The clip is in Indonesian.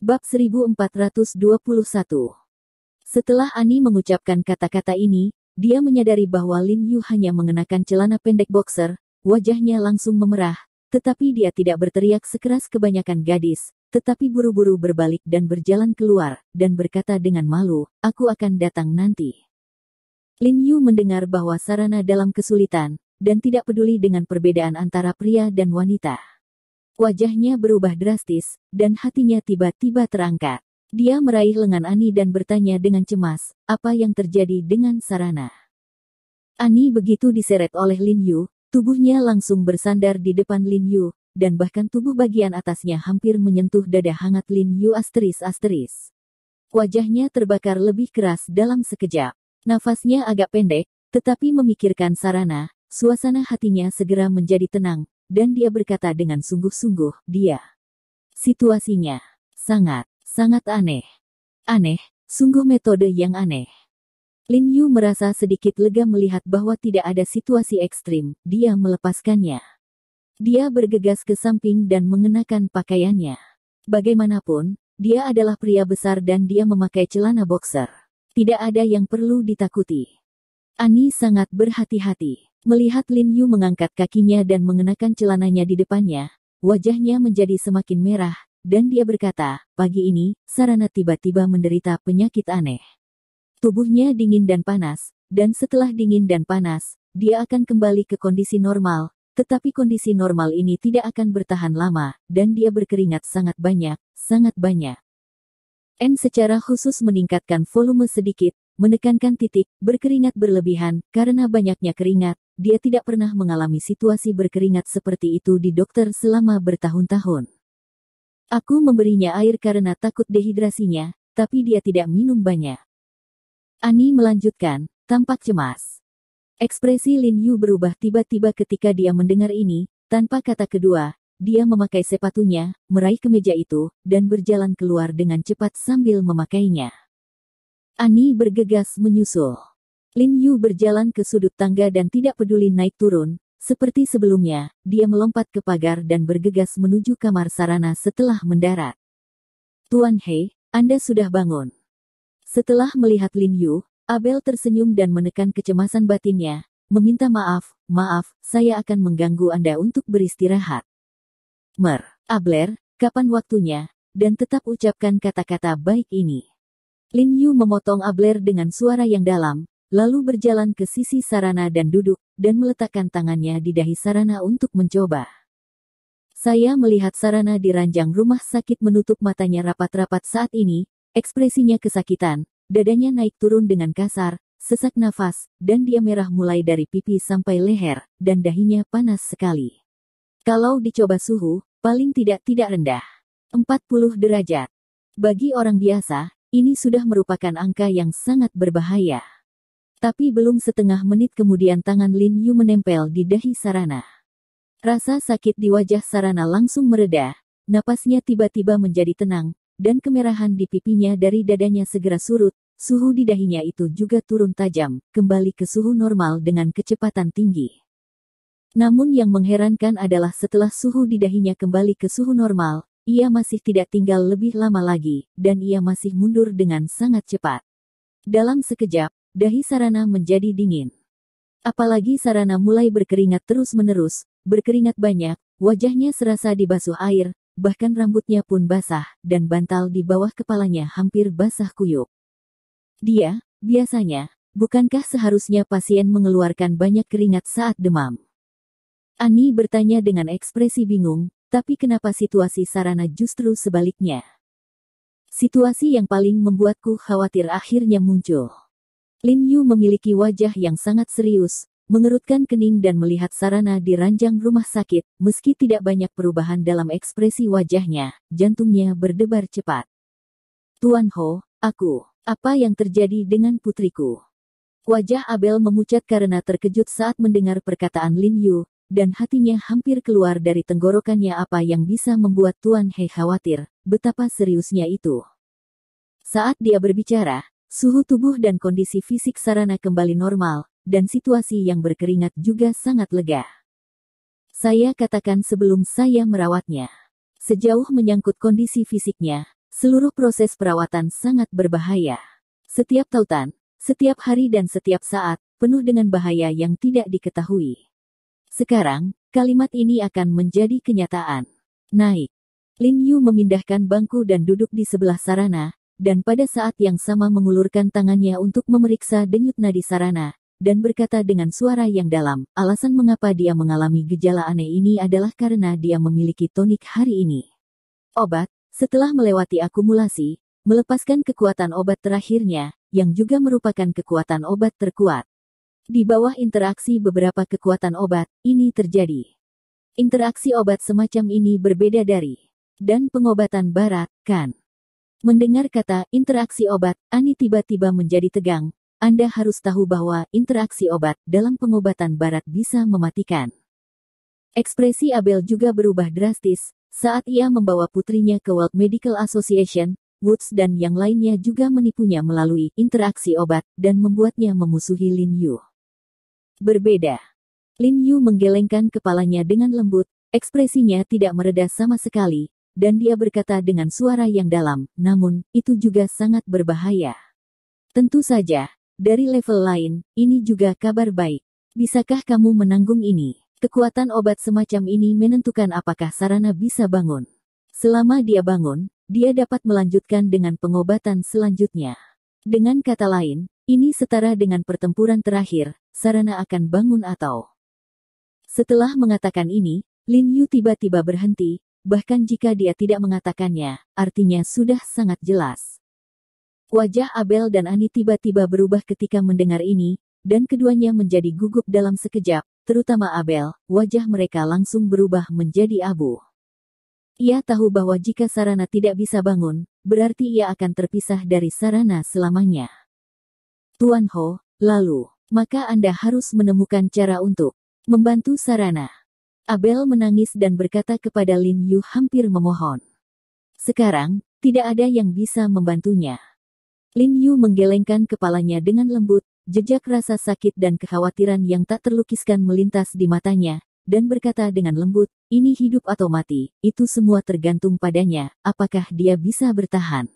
Bab 1421. Setelah Ani mengucapkan kata-kata ini, dia menyadari bahwa Lin Yu hanya mengenakan celana pendek boxer, wajahnya langsung memerah, tetapi dia tidak berteriak sekeras kebanyakan gadis, tetapi buru-buru berbalik dan berjalan keluar, dan berkata dengan malu, "Aku akan datang nanti." Lin Yu mendengar bahwa Sarana dalam kesulitan, dan tidak peduli dengan perbedaan antara pria dan wanita. Wajahnya berubah drastis, dan hatinya tiba-tiba terangkat. Dia meraih lengan Ani dan bertanya dengan cemas, apa yang terjadi dengan Sarana? Ani begitu diseret oleh Lin Yu, tubuhnya langsung bersandar di depan Lin Yu, dan bahkan tubuh bagian atasnya hampir menyentuh dada hangat Lin Yu ***. Wajahnya terbakar lebih keras dalam sekejap. Nafasnya agak pendek, tetapi memikirkan Sarana, suasana hatinya segera menjadi tenang, dan dia berkata dengan sungguh-sungguh, situasinya sangat aneh. Aneh, sungguh metode yang aneh. Lin Yu merasa sedikit lega melihat bahwa tidak ada situasi ekstrim, dia melepaskannya. Dia bergegas ke samping dan mengenakan pakaiannya. Bagaimanapun, dia adalah pria besar dan dia memakai celana boxer. Tidak ada yang perlu ditakuti. Ani sangat berhati-hati. Melihat Lin Yu mengangkat kakinya dan mengenakan celananya di depannya, wajahnya menjadi semakin merah, dan dia berkata, pagi ini, Sarana tiba-tiba menderita penyakit aneh. Tubuhnya dingin dan panas, dan setelah dingin dan panas, dia akan kembali ke kondisi normal, tetapi kondisi normal ini tidak akan bertahan lama, dan dia berkeringat sangat banyak, sangat banyak. N secara khusus meningkatkan volume sedikit, menekankan titik, berkeringat berlebihan, karena banyaknya keringat, dia tidak pernah mengalami situasi berkeringat seperti itu di dokter selama bertahun-tahun. Aku memberinya air karena takut dehidrasinya, tapi dia tidak minum banyak. Ani melanjutkan, tampak cemas. Ekspresi Lin Yu berubah tiba-tiba ketika dia mendengar ini, tanpa kata kedua, dia memakai sepatunya, meraih kemeja itu, dan berjalan keluar dengan cepat sambil memakainya. Ani bergegas menyusul. Lin Yu berjalan ke sudut tangga dan tidak peduli naik turun, seperti sebelumnya, dia melompat ke pagar dan bergegas menuju kamar Sarana setelah mendarat. Tuan He, Anda sudah bangun. Setelah melihat Lin Yu, Abel tersenyum dan menekan kecemasan batinnya, meminta maaf, saya akan mengganggu Anda untuk beristirahat. Abler, kapan waktunya, dan tetap ucapkan kata-kata baik ini. Lin Yu memotong Abler dengan suara yang dalam, lalu berjalan ke sisi Sarana dan duduk, dan meletakkan tangannya di dahi Sarana untuk mencoba. Saya melihat Sarana di ranjang rumah sakit menutup matanya rapat-rapat saat ini, ekspresinya kesakitan, dadanya naik turun dengan kasar, sesak nafas, dan dia merah mulai dari pipi sampai leher, dan dahinya panas sekali. Kalau dicoba suhu, paling tidak rendah. 40 derajat. Bagi orang biasa, ini sudah merupakan angka yang sangat berbahaya. Tapi belum setengah menit kemudian tangan Lin Yu menempel di dahi Sarana. Rasa sakit di wajah Sarana langsung mereda, napasnya tiba-tiba menjadi tenang, dan kemerahan di pipinya dari dadanya segera surut, suhu di dahinya itu juga turun tajam, kembali ke suhu normal dengan kecepatan tinggi. Namun yang mengherankan adalah setelah suhu di dahinya kembali ke suhu normal, ia masih tidak tinggal lebih lama lagi, dan ia masih mundur dengan sangat cepat. Dalam sekejap, dahi Sarana menjadi dingin. Apalagi Sarana mulai berkeringat terus-menerus, berkeringat banyak, wajahnya serasa dibasuh air, bahkan rambutnya pun basah, dan bantal di bawah kepalanya hampir basah kuyup. Biasanya, bukankah seharusnya pasien mengeluarkan banyak keringat saat demam? Ani bertanya dengan ekspresi bingung, tapi kenapa situasi Sarana justru sebaliknya? Situasi yang paling membuatku khawatir akhirnya muncul. Lin Yu memiliki wajah yang sangat serius, mengerutkan kening dan melihat Sarana di ranjang rumah sakit, meski tidak banyak perubahan dalam ekspresi wajahnya, jantungnya berdebar cepat. Tuan Ho, apa yang terjadi dengan putriku? Wajah Abel memucat karena terkejut saat mendengar perkataan Lin Yu, dan hatinya hampir keluar dari tenggorokannya. Apa yang bisa membuat Tuan He khawatir, betapa seriusnya itu. Saat dia berbicara, suhu tubuh dan kondisi fisik Sarana kembali normal, dan situasi yang berkeringat juga sangat lega. Saya katakan sebelum saya merawatnya. Sejauh menyangkut kondisi fisiknya, Seluruh proses perawatan sangat berbahaya. Setiap tautan, setiap hari dan setiap saat, penuh dengan bahaya yang tidak diketahui. Sekarang, kalimat ini akan menjadi kenyataan. Naik. Lin Yu memindahkan bangku dan duduk di sebelah Sarana, dan pada saat yang sama mengulurkan tangannya untuk memeriksa denyut nadi Sarana, dan berkata dengan suara yang dalam, alasan mengapa dia mengalami gejala aneh ini adalah karena dia memiliki tonik hari ini. Obat, setelah melewati akumulasi, melepaskan kekuatan obat terakhirnya, yang juga merupakan kekuatan obat terkuat. Di bawah interaksi beberapa kekuatan obat, ini terjadi. Interaksi obat semacam ini berbeda dari dan pengobatan barat, kan? Mendengar kata interaksi obat, Ani tiba-tiba menjadi tegang. Anda harus tahu bahwa interaksi obat dalam pengobatan barat bisa mematikan. Ekspresi Abel juga berubah drastis saat ia membawa putrinya ke World Medical Association. Woods dan yang lainnya juga menipunya melalui interaksi obat dan membuatnya memusuhi Lin Yu. Berbeda. Lin Yu menggelengkan kepalanya dengan lembut, ekspresinya tidak mereda sama sekali, dan dia berkata dengan suara yang dalam, namun, itu juga sangat berbahaya. Tentu saja, dari level lain, ini juga kabar baik. Bisakah kamu menanggung ini? Kekuatan obat semacam ini menentukan apakah Sarana bisa bangun. Selama dia bangun, dia dapat melanjutkan dengan pengobatan selanjutnya. Dengan kata lain, ini setara dengan pertempuran terakhir, Sarana akan bangun atau... Setelah mengatakan ini, Lin Yu tiba-tiba berhenti, bahkan jika dia tidak mengatakannya, artinya sudah sangat jelas. Wajah Abel dan Ani tiba-tiba berubah ketika mendengar ini, dan keduanya menjadi gugup dalam sekejap, terutama Abel, wajah mereka langsung berubah menjadi abu. Ia tahu bahwa jika Sarana tidak bisa bangun, berarti ia akan terpisah dari Sarana selamanya. Tuan Ho, lalu, maka Anda harus menemukan cara untuk membantu Sarana. Abel menangis dan berkata kepada Lin Yu hampir memohon. Sekarang, tidak ada yang bisa membantunya. Lin Yu menggelengkan kepalanya dengan lembut, jejak rasa sakit dan kekhawatiran yang tak terlukiskan melintas di matanya, dan berkata dengan lembut, ini hidup atau mati, itu semua tergantung padanya, apakah dia bisa bertahan.